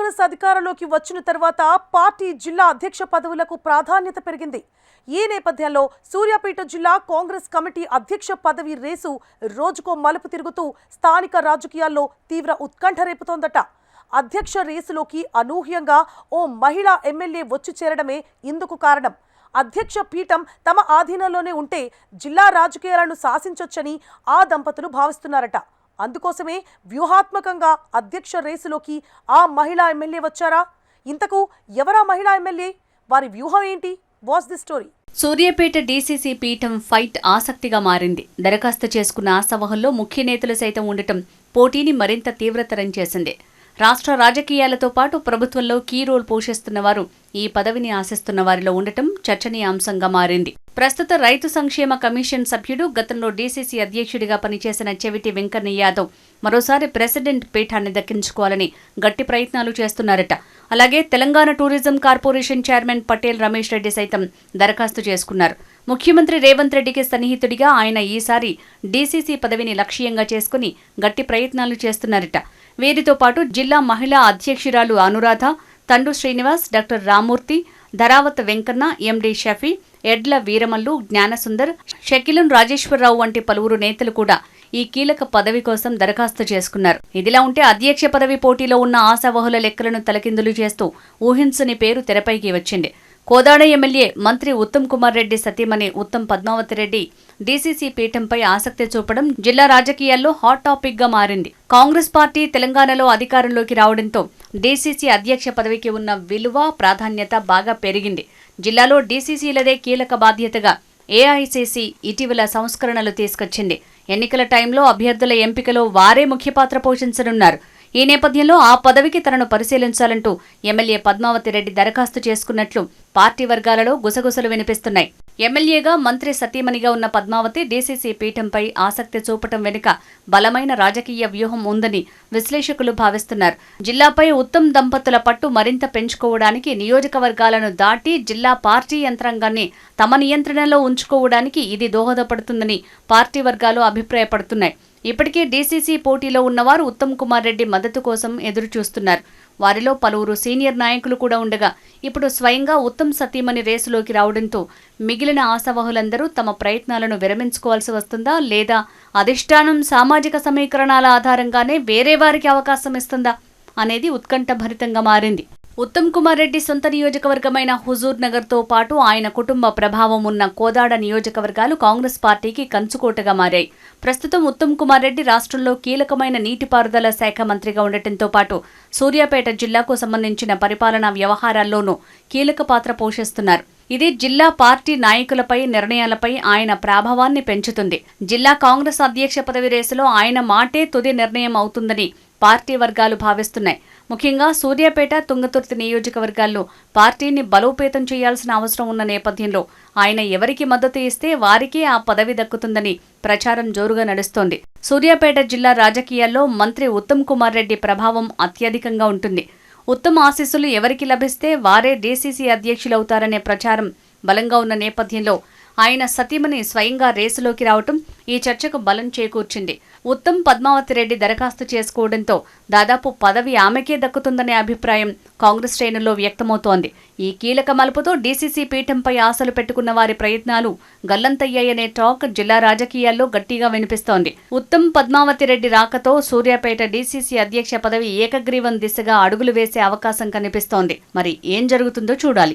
కాంగ్రెస్ అధికారంలోకి వచ్చిన తర్వాత పార్టీ జిల్లా అధ్యక్ష పదవులకు ప్రాధాన్యత పెరిగింది. ఈ నేపథ్యంలో సూర్యాపేట జిల్లా కాంగ్రెస్ కమిటీ అధ్యక్ష పదవి రేసు రోజుకో మలుపు తిరుగుతూ స్థానిక రాజకీయాల్లో తీవ్ర ఉత్కంఠ రేపుతోందట. అధ్యక్ష రేసులోకి అనూహ్యంగా ఓ మహిళా ఎమ్మెల్యే వచ్చి చేరడమే ఇందుకు కారణం. అధ్యక్ష పీఠం తమ ఆధీనంలోనే ఉంటే జిల్లా రాజకీయాలను శాసించొచ్చని ఆ దంపతులు భావిస్తున్నారట. అందుకోసమే వ్యూహాత్మకంగా అధ్యక్ష రేసులోకి ఆ మహిళా ఎమ్మెల్యే వచ్చారా? ఇంతకు ఎవరా మహిళా ఎమ్మెల్యే? వారి వ్యూహం ఏంటి? What's the story? Suryapet DCC పీఠం ఫైట్ ఆసక్తిగా మారింది. దరఖాస్తు చేసుకున్న ఆ సభల్లో ముఖ్య నేతలు సైతం ఉండటం పోటీని మరింత తీవ్రతరం చేసింది. రాష్ట్ర రాజకీయాలతో పాటు ప్రభుత్వంలో కీ రోల్ పోషిస్తున్న వారు ఈ పదవిని ఆశిస్తున్న వారిలో ఉండటం చర్చనీయాంశంగా మారింది. ప్రస్తుత రైతు సంక్షేమ కమిషన్ సభ్యుడు, గతంలో డీసీసీ అధ్యక్షుడిగా పనిచేసిన చెవిటి వెంకన్న యాదవ్ మరోసారి ప్రెసిడెంట్ పీఠాన్ని దక్కించుకోవాలని గట్టి ప్రయత్నాలు చేస్తున్నారట. అలాగే Telangana tourism corporation chairman Patel Ramesh Reddy సైతం దరఖాస్తు చేసుకున్నారు. ముఖ్యమంత్రి రేవంత్ రెడ్డికి సన్నిహితుడిగా ఆయన ఈసారి డీసీసీ పదవిని లక్ష్యంగా చేసుకుని గట్టి ప్రయత్నాలు చేస్తున్నారట. వీరితో పాటు జిల్లా మహిళా అధ్యక్షురాలు అనురాధ, తండు శ్రీనివాస్, డాక్టర్ రామూర్తి, ధరావత్ వెంకన్న, ఎండి షఫీ, ఎడ్ల వీరమల్లు, జ్ఞానసుందర్, షకిలున్ రాజేశ్వరరావు వంటి పలువురు నేతలు కూడా ఈ కీలక పదవి కోసం దరఖాస్తు చేసుకున్నారు. ఇదిలా ఉంటే అధ్యక్ష పదవి పోటీలో ఉన్న ఆశావహుల లెక్కలను తలకిందులు చేస్తూ ఊహించని పేరు తెరపైకి వచ్చింది. కోదాడ ఎమ్మెల్యే మంత్రి ఉత్తమ్ కుమార్ రెడ్డి సతీమణి ఉత్తమ్ పద్మావతి రెడ్డి డీసీసీ పీఠంపై ఆసక్తి చూపడం జిల్లా రాజకీయాల్లో హాట్ టాపిక్ గా మారింది. కాంగ్రెస్ పార్టీ తెలంగాణలో అధికారంలోకి రావడంతో డీసీసీ అధ్యక్ష పదవికి ఉన్న విలువ, ప్రాధాన్యత బాగా పెరిగింది. జిల్లాలో డీసీసీలదే కీలక బాధ్యతగా ఏఐసీసీ ఇటీవల సంస్కరణలు తీసుకొచ్చింది. ఎన్నికల టైంలో అభ్యర్థుల ఎంపికలో వారే ముఖ్య పాత్ర పోషించనున్నారు. ఈ నేపథ్యంలో ఆ పదవికి తనను పరిశీలించాలంటూ ఎమ్మెల్యే పద్మావతి రెడ్డి దరఖాస్తు చేసుకున్నట్లు పార్టీ వర్గాలలో గుసగుసలు వినిపిస్తున్నాయి. ఎమ్మెల్యేగా, మంత్రి సతీమణిగా ఉన్న పద్మావతి డీసీసీ పీఠంపై ఆసక్తి చూపటం వెనుక బలమైన రాజకీయ వ్యూహం ఉందని విశ్లేషకులు భావిస్తున్నారు. జిల్లాపై ఉత్తమ్ దంపతుల పట్టు మరింత పెంచుకోవడానికి, నియోజకవర్గాలను దాటి జిల్లా పార్టీ యంత్రాంగాన్ని తమ నియంత్రణలో ఉంచుకోవడానికి ఇది దోహదపడుతుందని పార్టీ వర్గాలు అభిప్రాయపడుతున్నాయి. ఇప్పటికే డీసీసీ పోటీలో ఉన్నవారు ఉత్తమ్ కుమార్ రెడ్డి మద్దతు కోసం ఎదురుచూస్తున్నారు. వారిలో పలువురు సీనియర్ నాయకులు కూడా ఉండగా ఇప్పుడు స్వయంగా ఉత్తమ్ సతీమణి రేసులోకి రావడంతో మిగిలిన ఆశావహులందరూ తమ ప్రయత్నాలను విరమించుకోవాల్సి వస్తుందా, లేదా అధిష్టానం సామాజిక సమీకరణాల ఆధారంగానే వేరే వారికి అవకాశం ఇస్తుందా అనేది ఉత్కంఠభరితంగా మారింది. ఉత్తమ్ కుమార్ రెడ్డి సొంత నియోజకవర్గమైన హుజూర్ నగర్తో పాటు ఆయన కుటుంబ ప్రభావం ఉన్న కోదాడ నియోజకవర్గాలు కాంగ్రెస్ పార్టీకి కంచుకోటగా మారాయి. ప్రస్తుతం ఉత్తమ్ కుమార్ రెడ్డి రాష్ట్రంలో కీలకమైన నీటిపారుదల శాఖ మంత్రిగా ఉండటంతో పాటు సూర్యాపేట జిల్లాకు సంబంధించిన పరిపాలనా వ్యవహారాల్లోనూ కీలక పాత్ర పోషిస్తున్నారు. ఇది జిల్లా పార్టీ నాయకులపై, నిర్ణయాలపై ఆయన ప్రభావాన్ని పెంచుతుంది. జిల్లా కాంగ్రెస్ అధ్యక్ష పదవి రేసులో ఆయన మాటే తుది నిర్ణయం అవుతుందని పార్టీ వర్గాలు భావిస్తున్నాయి. ముఖ్యంగా సూర్యాపేట, తుంగతుర్తి నియోజకవర్గాల్లో పార్టీని బలోపేతం చేయాల్సిన అవసరం ఉన్న నేపథ్యంలో ఆయన ఎవరికి మద్దతు ఇస్తే వారికే ఆ పదవి దక్కుతుందని ప్రచారం జోరుగా నడుస్తోంది. సూర్యాపేట జిల్లా రాజకీయాల్లో మంత్రి ఉత్తమ్ కుమార్ రెడ్డి ప్రభావం అత్యధికంగా ఉంటుంది. ఉత్తమ్ ఆశీస్సులు ఎవరికి లభిస్తే వారే డీసీసీ అధ్యక్షులవుతారనే ప్రచారం బలంగా ఉన్న నేపథ్యంలో ఆయన సతీమణి స్వయంగా రేసులోకి రావటం ఈ చర్చకు బలం చేకూర్చింది. ఉత్తమ్ పద్మావతి రెడ్డి దరఖాస్తు చేసుకోవడంతో దాదాపు పదవి ఆమెకే దక్కుతుందనే అభిప్రాయం కాంగ్రెస్ శ్రేణుల్లో వ్యక్తమవుతోంది. ఈ కీలక మలుపుతో డీసీసీ పీఠంపై ఆశలు పెట్టుకున్న వారి ప్రయత్నాలు గల్లంతయ్యాయనే టాక్ జిల్లా రాజకీయాల్లో గట్టిగా వినిపిస్తోంది. ఉత్తమ్ పద్మావతి రెడ్డి రాకతో సూర్యాపేట డీసీసీ అధ్యక్ష పదవి ఏకగ్రీవం దిశగా అడుగులు వేసే అవకాశం కనిపిస్తోంది. మరి ఏం జరుగుతుందో చూడాలి.